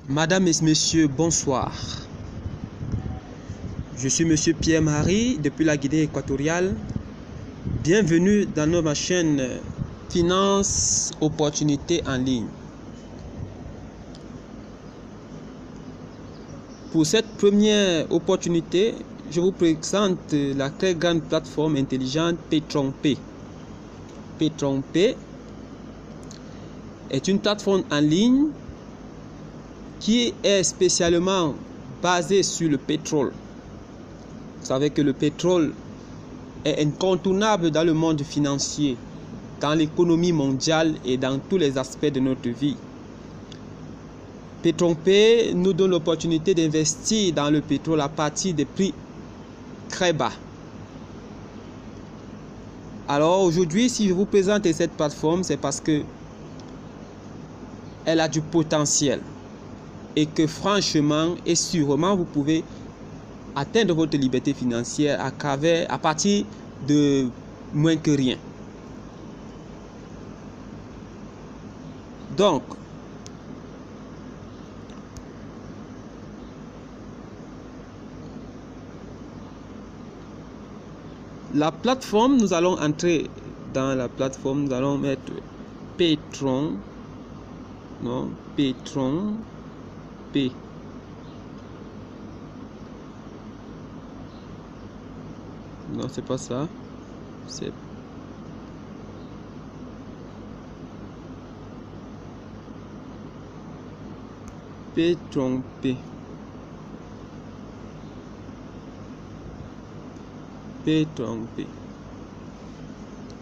Madame et Messieurs, bonsoir. Je suis Monsieur Pierre-Marie depuis la Guinée équatoriale. Bienvenue dans notre chaîne Finance Opportunités en ligne. Pour cette première opportunité, je vous présente la très grande plateforme intelligente PatronPay. PatronPay est une plateforme en ligne qui est spécialement basée sur le pétrole. Vous savez que le pétrole est incontournable dans le monde financier, dans l'économie mondiale et dans tous les aspects de notre vie. PatronPay nous donne l'opportunité d'investir dans le pétrole à partir des prix très bas. Alors aujourd'hui, si je vous présente cette plateforme, c'est parce que elle a du potentiel et que franchement et sûrement vous pouvez atteindre votre liberté financière à partir de moins que rien. Donc, la plateforme, nous allons entrer dans la plateforme, nous allons mettre PatronPay. Non, c'est pas ça. C'est PatronPay. PatronPay.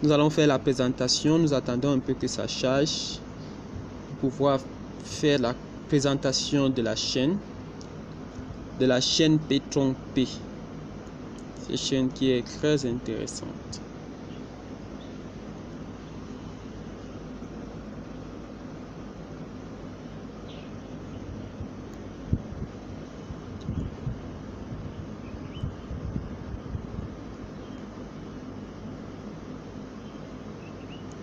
Nous allons faire la présentation. Nous attendons un peu que ça charge pour pouvoir faire la présentation de la chaîne PatronPay. Cette chaîne qui est très intéressante.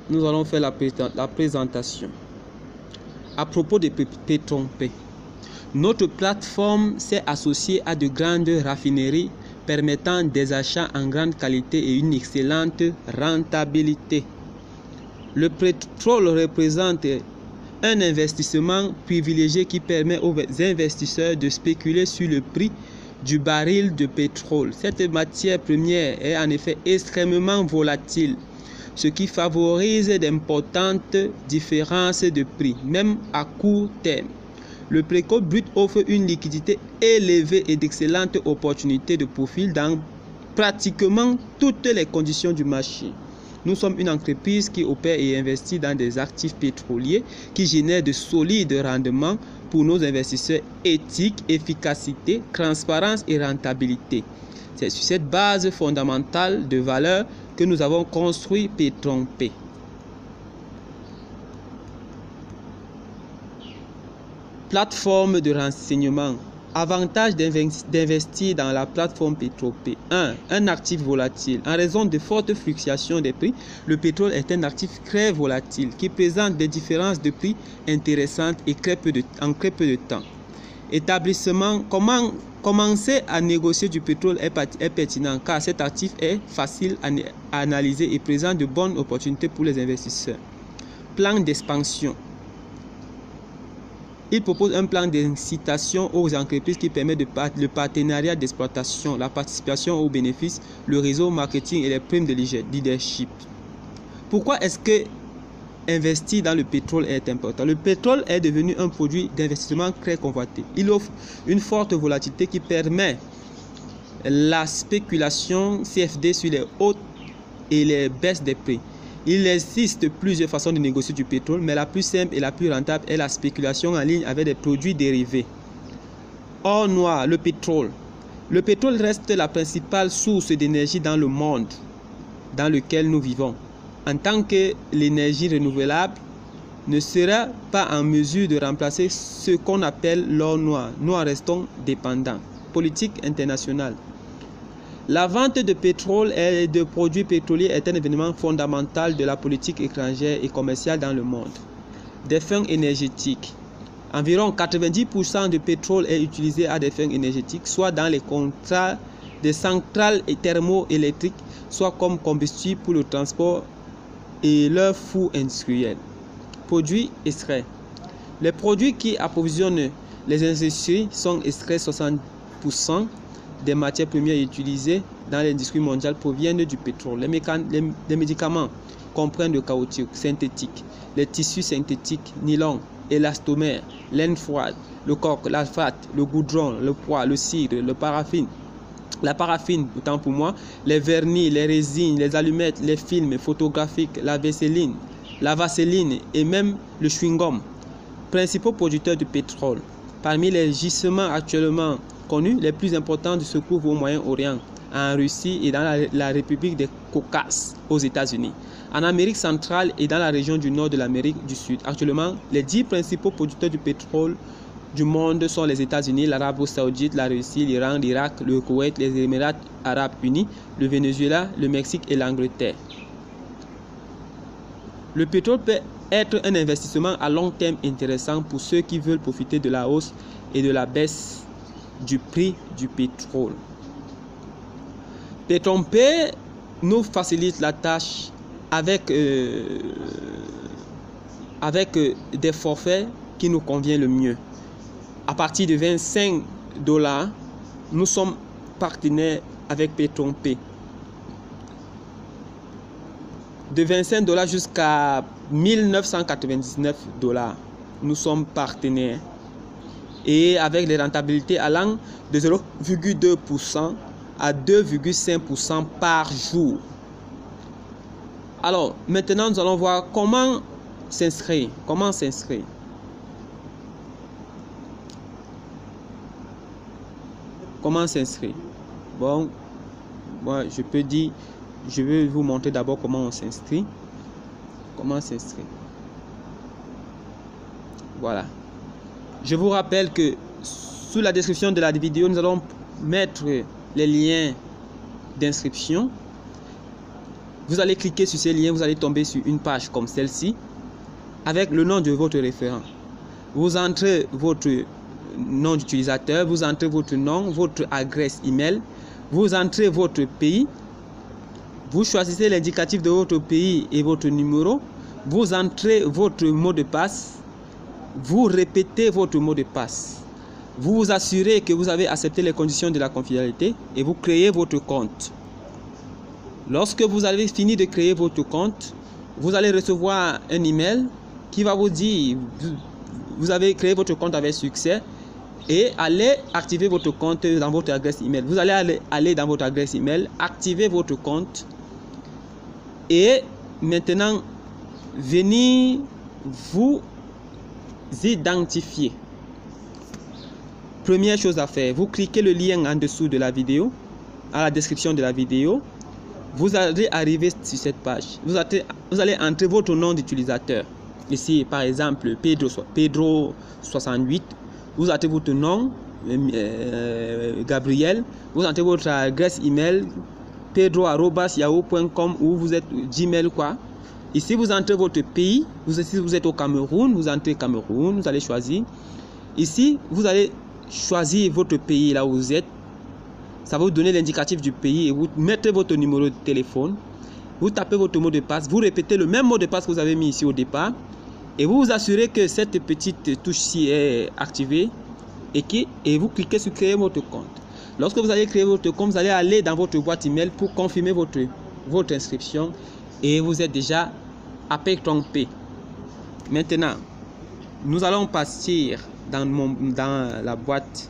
Nous allons faire la présentation. À propos de PatronPay, notre plateforme s'est associée à de grandes raffineries permettant des achats en grande qualité et une excellente rentabilité. Le pétrole représente un investissement privilégié qui permet aux investisseurs de spéculer sur le prix du baril de pétrole. Cette matière première est en effet extrêmement volatile, ce qui favorise d'importantes différences de prix, même à court terme. Le précoce brut offre une liquidité élevée et d'excellentes opportunités de profit dans pratiquement toutes les conditions du marché. Nous sommes une entreprise qui opère et investit dans des actifs pétroliers qui génèrent de solides rendements pour nos investisseurs. Éthique, efficacité, transparence et rentabilité. C'est sur cette base fondamentale de valeur que nous avons construit PatronPay. Plateforme de renseignement. Avantage d'investir dans la plateforme PatronPay. 1. Un actif volatile. En raison de fortes fluctuations des prix, le pétrole est un actif très volatile qui présente des différences de prix intéressantes et en très peu de temps. Établissement. Commencer à négocier du pétrole est pertinent car cet actif est facile à analyser et présente de bonnes opportunités pour les investisseurs. Plan d'expansion. Il propose un plan d'incitation aux entreprises qui permet le partenariat d'exploitation, la participation aux bénéfices, le réseau marketing et les primes de leadership. Pourquoi est-ce que investir dans le pétrole est important? Le pétrole est devenu un produit d'investissement très convoité. Il offre une forte volatilité qui permet la spéculation CFD sur les hautes et les baisses des prix. Il existe plusieurs façons de négocier du pétrole, mais la plus simple et la plus rentable est la spéculation en ligne avec des produits dérivés. Or noir, le pétrole. Le pétrole reste la principale source d'énergie dans le monde dans lequel nous vivons. En tant que l'énergie renouvelable ne sera pas en mesure de remplacer ce qu'on appelle l'or noir. Nous en restons dépendants. Politique internationale. La vente de pétrole et de produits pétroliers est un événement fondamental de la politique étrangère et commerciale dans le monde. Des fins énergétiques. Environ 90% du pétrole est utilisé à des fins énergétiques, soit dans les contrats des centrales thermoélectriques, soit comme combustible pour le transport et leurs fours industriels. Produits extraits. Les produits qui approvisionnent les industries sont extraits. 60% des matières premières utilisées dans l'industrie mondiale proviennent du pétrole. Les médicaments comprennent le caoutchouc synthétique, les tissus synthétiques, nylon, élastomère, laine froide, le coq, l'asphalte, le goudron, le poids, le cidre, la paraffine, autant pour moi, les vernis, les résines, les allumettes, les films photographiques, la vaseline et même le chewing-gum. Principaux producteurs de pétrole. Parmi les gisements actuellement connus, les plus importants se trouvent au Moyen-Orient, en Russie et dans la République des Caucases aux États-Unis. En Amérique centrale et dans la région du nord de l'Amérique du Sud. Actuellement, les 10 principaux producteurs de pétrole du monde sont les États-Unis, l'Arabie Saoudite, la Russie, l'Iran, l'Irak, le Koweït, les Émirats Arabes Unis, le Venezuela, le Mexique et l'Angleterre. Le pétrole peut être un investissement à long terme intéressant pour ceux qui veulent profiter de la hausse et de la baisse du prix du pétrole. PétronPay nous facilite la tâche avec des forfaits qui nous conviennent le mieux. À partir de 25 $, nous sommes partenaires avec PétronPay. De 25 $ jusqu'à 1999 $, nous sommes partenaires. Et avec des rentabilités allant de 0,2% à 2,5% par jour. Alors, maintenant, nous allons voir comment s'inscrire. Bon, moi, je vais vous montrer d'abord comment on s'inscrit. Voilà. Je vous rappelle que sous la description de la vidéo, nous allons mettre les liens d'inscription. Vous allez cliquer sur ces liens, vous allez tomber sur une page comme celle-ci avec le nom de votre référent. Vous entrez votre nom d'utilisateur, vous entrez votre nom, votre adresse email, vous entrez votre pays, vous choisissez l'indicatif de votre pays et votre numéro, vous entrez votre mot de passe, vous répétez votre mot de passe. Vous vous assurez que vous avez accepté les conditions de la confidentialité et vous créez votre compte. Lorsque vous avez fini de créer votre compte, vous allez recevoir un email qui va vous dire vous avez créé votre compte avec succès et allez activer votre compte dans votre adresse email. Vous allez aller dans votre adresse email, activer votre compte et maintenant venir vous identifier. Première chose à faire, vous cliquez le lien en dessous de la vidéo, à la description de la vidéo. Vous allez arriver sur cette page. Vous allez entrer votre nom d'utilisateur. Ici, par exemple, Pedro68. Vous entrez votre nom, Gabriel. Vous entrez votre adresse email, pedro@yahoo.com ou vous êtes Gmail quoi. Ici, vous entrez votre pays. Si vous êtes au Cameroun, vous entrez Cameroun. Vous allez choisir. Ici, vous allez choisir votre pays là où vous êtes. Ça va vous donner l'indicatif du pays et vous mettez votre numéro de téléphone. Vous tapez votre mot de passe. Vous répétez le même mot de passe que vous avez mis ici au départ. Et vous vous assurez que cette petite touche-ci est activée. Et vous cliquez sur créer votre compte. Lorsque vous allez créer votre compte, vous allez aller dans votre boîte email pour confirmer votre inscription. Et vous êtes déjà à PétronPay. Maintenant, nous allons partir dans la boîte.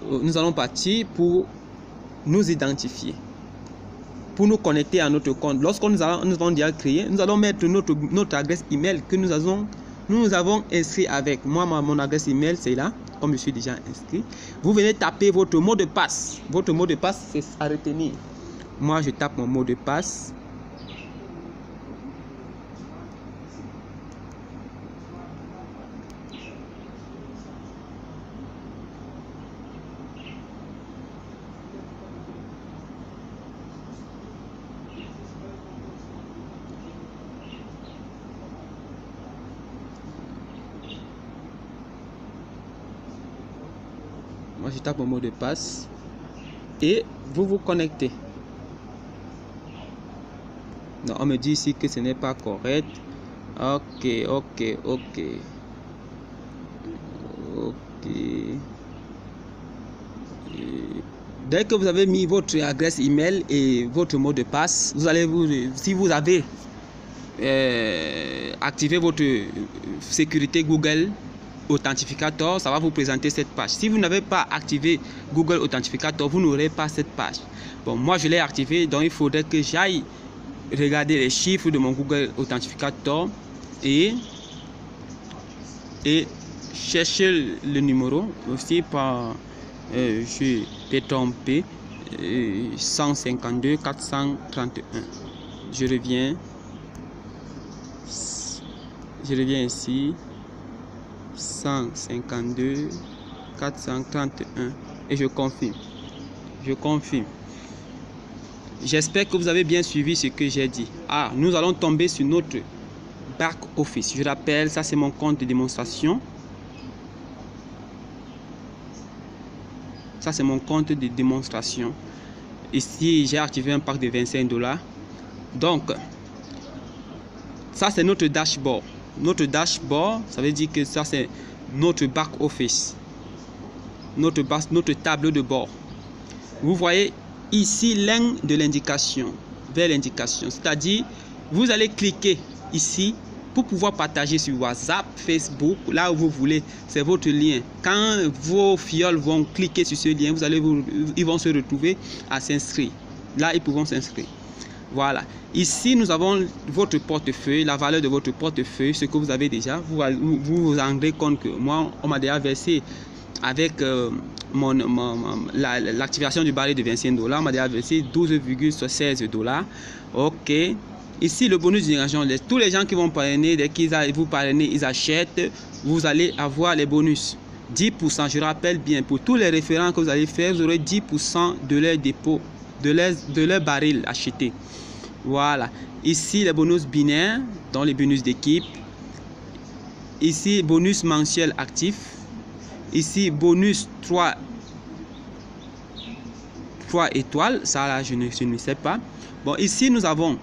Nous allons partir pour nous identifier, pour nous connecter à notre compte. Lorsque nous avons déjà créé, nous allons mettre notre adresse email que nous avons inscrit avec. Moi, mon adresse email, c'est là, comme je suis déjà inscrit. Vous venez taper votre mot de passe. Votre mot de passe, c'est à retenir. Moi, je tape mon mot de passe. Moi, je tape mon mot de passe et vous vous connectez. Non, on me dit ici que ce n'est pas correct. Ok. Dès que vous avez mis votre adresse email et votre mot de passe, vous allez si vous avez activé votre sécurité Google Authentificator, ça va vous présenter cette page. Si vous n'avez pas activé Google Authentificator, vous n'aurez pas cette page. Bon, moi je l'ai activé, donc il faudrait que j'aille regarder les chiffres de mon Google Authentificator et chercher le numéro aussi par je peux tromper 152 431. Je reviens ici 152 431 et je confirme. J'espère que vous avez bien suivi ce que j'ai dit. Nous allons tomber sur notre back office. Je rappelle, ça c'est mon compte de démonstration. Ça c'est mon compte de démonstration. Ici j'ai activé un pack de $25. Donc ça c'est notre dashboard. Notre dashboard, ça veut dire que ça c'est notre back office, notre tableau de bord. Vous voyez ici ligne de l'indication vers l'indication, c'est-à-dire vous allez cliquer ici pour pouvoir partager sur WhatsApp, Facebook, là où vous voulez. C'est votre lien. Quand vos fioles vont cliquer sur ce lien, ils vont se retrouver à s'inscrire. Là, ils pourront s'inscrire. Voilà. Ici, nous avons votre portefeuille, la valeur de votre portefeuille, ce que vous avez déjà. Vous vous rendrez compte que moi, on m'a déjà versé avec l'activation du baril de $25, on m'a déjà versé $12,16. Ok. Ici, le bonus d'engagement, tous les gens qui vont parrainer, dès qu'ils vous parrainer, ils achètent, vous allez avoir les bonus. 10%, je rappelle bien, pour tous les référents que vous allez faire, vous aurez 10% de leur dépôt, de leur baril acheté. Voilà. Ici, les bonus binaires, dans les bonus d'équipe. Ici, bonus mensuel actif. Ici, bonus 3 étoiles. Ça, là, je ne sais pas. Bon, ici, nous avons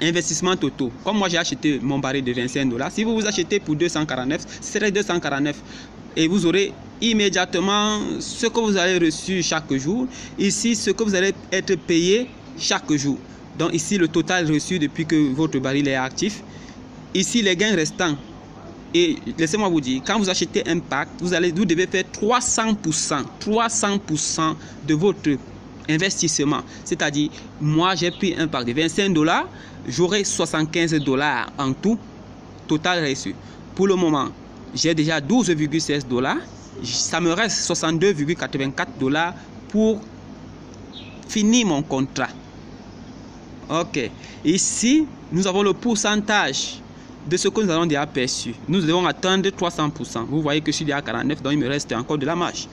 investissement totaux. Comme moi, j'ai acheté mon baril de $25. Si vous achetez pour 249, ce serait 249. Et vous aurez immédiatement ce que vous avez reçu chaque jour. Ici, ce que vous allez être payé chaque jour. Donc ici, le total reçu depuis que votre baril est actif. Ici, les gains restants. Et laissez-moi vous dire, quand vous achetez un pack, vous devez faire 300% de votre investissement. C'est-à-dire, moi, j'ai pris un pack de $25, j'aurai $75 en tout, total reçu. Pour le moment, j'ai déjà $12,16. Ça me reste $62,84 pour finir mon contrat. Ok. Ici, nous avons le pourcentage de ce que nous avons déjà perçu. Nous devons atteindre 300%. Vous voyez que je suis déjà à 49, donc il me reste encore de la marge.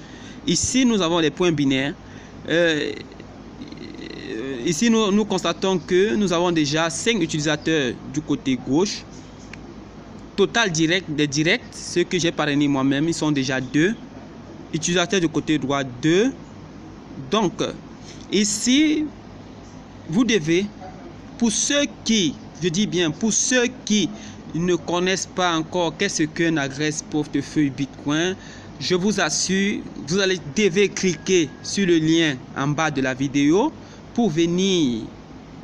Ici, nous avons les points binaires. Ici, nous constatons que nous avons déjà 5 utilisateurs du côté gauche. Total direct, des directs, ceux que j'ai parrainé moi-même, ils sont déjà 2. Utilisateurs du côté droit, 2. Donc, ici, vous devez, pour ceux qui, je dis bien, pour ceux qui ne connaissent pas encore qu'est-ce qu'une adresse portefeuille Bitcoin, je vous assure, vous devez cliquer sur le lien en bas de la vidéo pour venir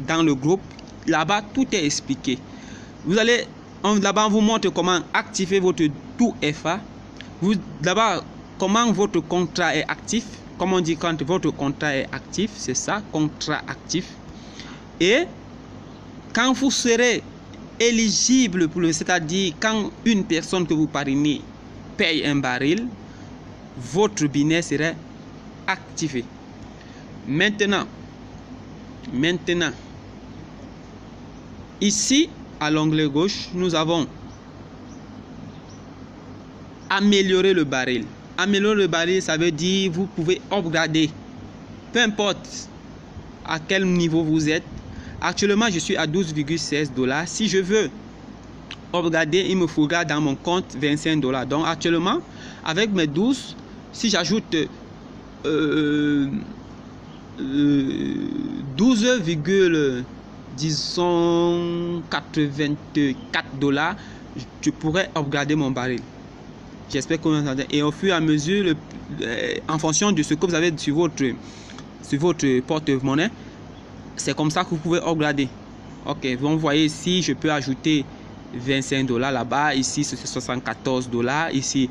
dans le groupe. Là-bas, tout est expliqué. Là-bas, on vous montre comment activer votre tout FA. Là-bas, comment votre contrat est actif. Comme on dit quand votre contrat est actif, c'est ça, contrat actif. Et quand vous serez éligible pour c'est-à-dire quand une personne que vous parrainez paye un baril, votre binaire serait activé. Maintenant, ici, à l'onglet gauche, nous avons améliorer le baril. Améliorer le baril, ça veut dire vous pouvez upgrader. Peu importe à quel niveau vous êtes. Actuellement, je suis à $12,16. Si je veux upgrader, il me faudra dans mon compte $25. Donc actuellement, avec mes 12, si j'ajoute $12,84, je pourrais upgrader mon baril. J'espère que vous entendez. Et au fur et à mesure, en fonction de ce que vous avez sur votre porte-monnaie, c'est comme ça que vous pouvez upgrader. Ok, vous voyez ici, je peux ajouter $25 là-bas. Ici, c'est $74. Ici,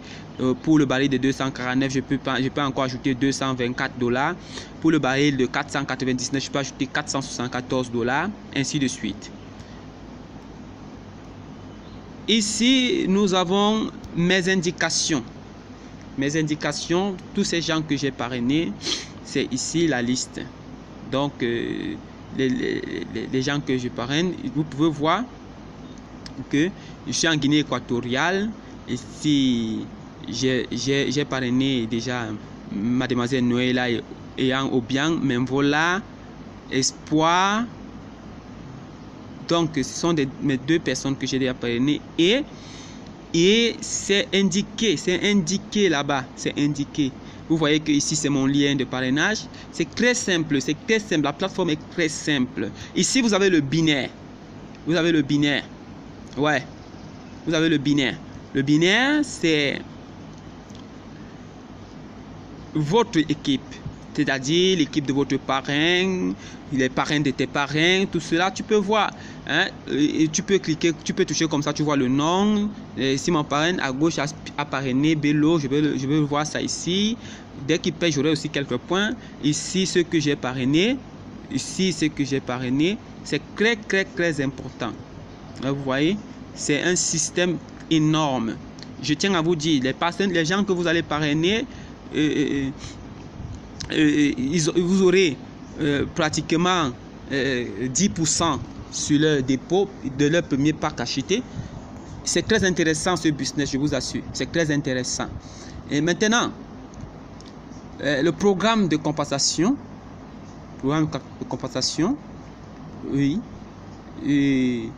pour le baril de 249, je peux encore ajouter $224. Pour le baril de 499, je peux ajouter $474, ainsi de suite. Ici, nous avons mes indications. Mes indications, tous ces gens que j'ai parrainés, c'est ici la liste. Donc, les gens que je parraine, vous pouvez voir que je suis en Guinée équatoriale. Ici, j'ai parrainé déjà Mademoiselle Noëlla et Yang Obiang, Memvola, Espoir. Donc, ce sont mes deux personnes que j'ai déjà parrainées. Et c'est indiqué là-bas, c'est indiqué. Vous voyez que ici c'est mon lien de parrainage. C'est très simple, la plateforme est très simple. Ici vous avez le binaire. Vous avez le binaire. Ouais. Vous avez le binaire. Le binaire, c'est votre équipe. C'est-à-dire l'équipe de votre parrain, les parrains de tes parrains, tout cela, tu peux voir. Hein, et tu peux cliquer, tu peux toucher comme ça, tu vois le nom. Et si mon parrain à gauche a parrainé Bello, je vais voir ça ici. Dès qu'il paye, j'aurai aussi quelques points. Ici, ce que j'ai parrainé. Ici, ce que j'ai parrainé. C'est très important. Là, vous voyez, c'est un système énorme. Je tiens à vous dire, les gens que vous allez parrainer, vous aurez pratiquement 10% sur leur dépôt de leur premier pack acheté. C'est très intéressant ce business, je vous assure. C'est très intéressant. Et maintenant, le programme de compensation. Oui. Et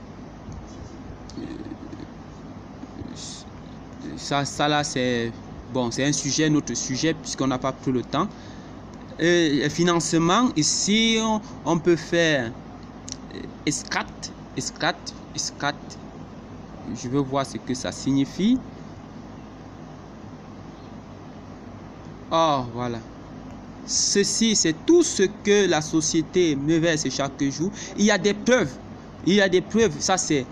ça là, c'est bon, c'est un sujet, notre sujet, puisqu'on n'a pas pris le temps. Et financement, ici, on peut faire escrat. Je veux voir ce que ça signifie. Oh, voilà. Ceci, c'est tout ce que la société me verse chaque jour. Il y a des preuves. Ça, c'est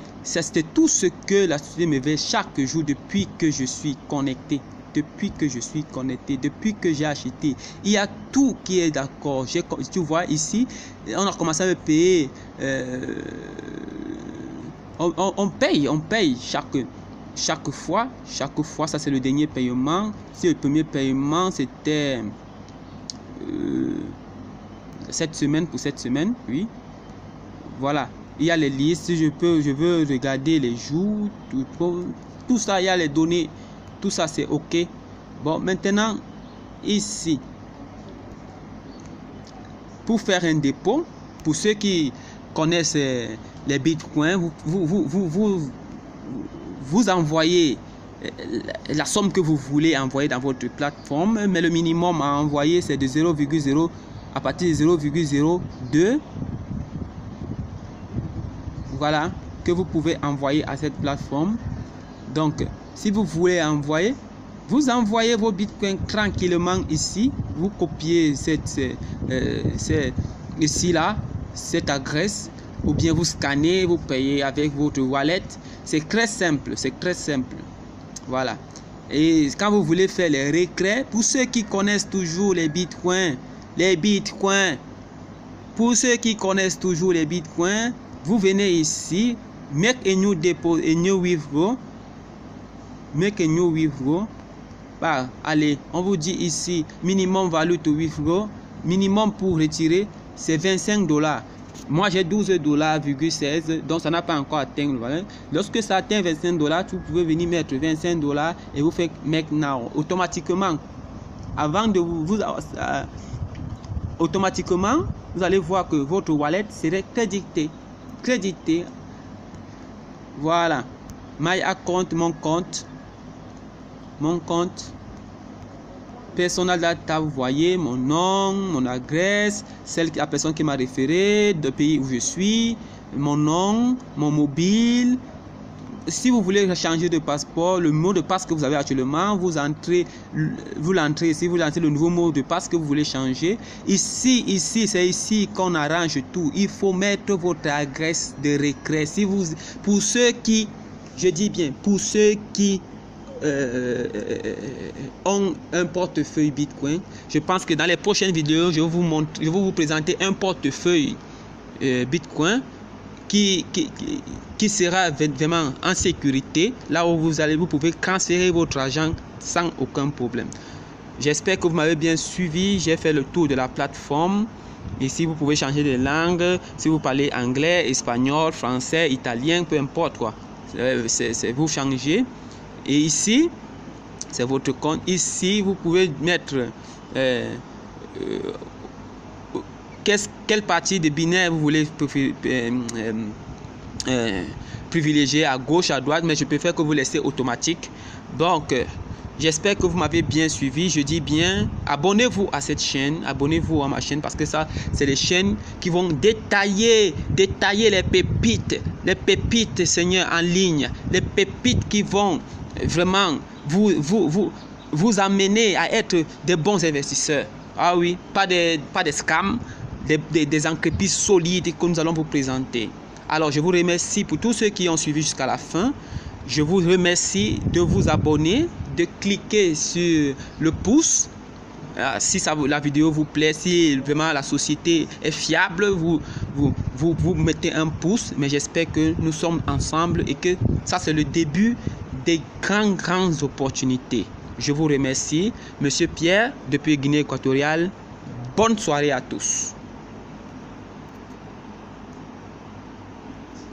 tout ce que la société me verse chaque jour depuis que je suis connecté. Depuis que j'ai acheté. Il y a tout qui est d'accord. Tu vois ici, on a commencé à me payer. On paye chaque fois. Ça, c'est le dernier paiement. Si le premier paiement, c'était cette semaine, oui. Voilà. Il y a les listes. Je veux regarder les jours. Tout ça, il y a les données. Tout ça, c'est OK. Bon, maintenant, ici, pour faire un dépôt, pour ceux qui connaissent les bitcoins, vous envoyez la somme que vous voulez envoyer dans votre plateforme, mais le minimum à envoyer, c'est de 0,0 à partir de 0,02. Voilà, que vous pouvez envoyer à cette plateforme. Donc, si vous voulez envoyer, vous envoyez vos bitcoins tranquillement ici. Vous copiez ici là, cette adresse, ou bien vous scannez, vous payez avec votre wallet. C'est très simple, Voilà. Et quand vous voulez faire les récrés, pour ceux qui connaissent toujours les bitcoins, vous venez ici, make a new depot, a new withdraw. Make a new withdraw. Bah, allez, on vous dit ici, minimum value to withdraw, minimum pour retirer, c'est $25. Moi, j'ai $12,16, donc ça n'a pas encore atteint le valeur. Lorsque ça atteint $25, vous pouvez venir mettre $25 et vous faites make now. Automatiquement, avant de automatiquement, vous allez voir que votre wallet serait crédité. Voilà. My account, mon compte. Personal data, vous voyez mon nom, mon adresse, la personne qui m'a référé, le pays où je suis, mon nom, mon mobile. Si vous voulez changer de passeport, le mot de passe que vous avez actuellement, vous l'entrez ici, vous lancez le nouveau mot de passe que vous voulez changer. Ici, c'est ici qu'on arrange tout. Il faut mettre votre adresse de récré. Pour ceux qui, je dis bien, pour ceux qui ont un portefeuille Bitcoin, je pense que dans les prochaines vidéos, je vais vous présenter un portefeuille Bitcoin qui sera vraiment en sécurité, là où vous pouvez transférer votre argent sans aucun problème. J'espère que vous m'avez bien suivi. J'ai fait le tour de la plateforme. Ici, vous pouvez changer de langue. Si vous parlez anglais, espagnol, français, italien, peu importe quoi. Vous changez. Et ici, c'est votre compte. Ici, vous pouvez mettre quelle partie de binaire vous voulez privilégier, à gauche, à droite, mais je préfère que vous laissez automatique. Donc, j'espère que vous m'avez bien suivi. Je dis bien, abonnez-vous à cette chaîne, abonnez-vous à ma chaîne, parce que ça, c'est les chaînes qui vont détailler les pépites, Seigneur, en ligne, les pépites qui vont vraiment vous amener à être des bons investisseurs. Ah oui, pas des scams, des entreprises solides que nous allons vous présenter. Alors, je vous remercie pour tous ceux qui ont suivi jusqu'à la fin. Je vous remercie de vous abonner, de cliquer sur le pouce. Si la vidéo vous plaît, si vraiment la société est fiable, vous mettez un pouce. Mais j'espère que nous sommes ensemble et que ça, c'est le début des grandes opportunités. Je vous remercie. Monsieur Pierre, depuis Guinée équatoriale. Bonne soirée à tous.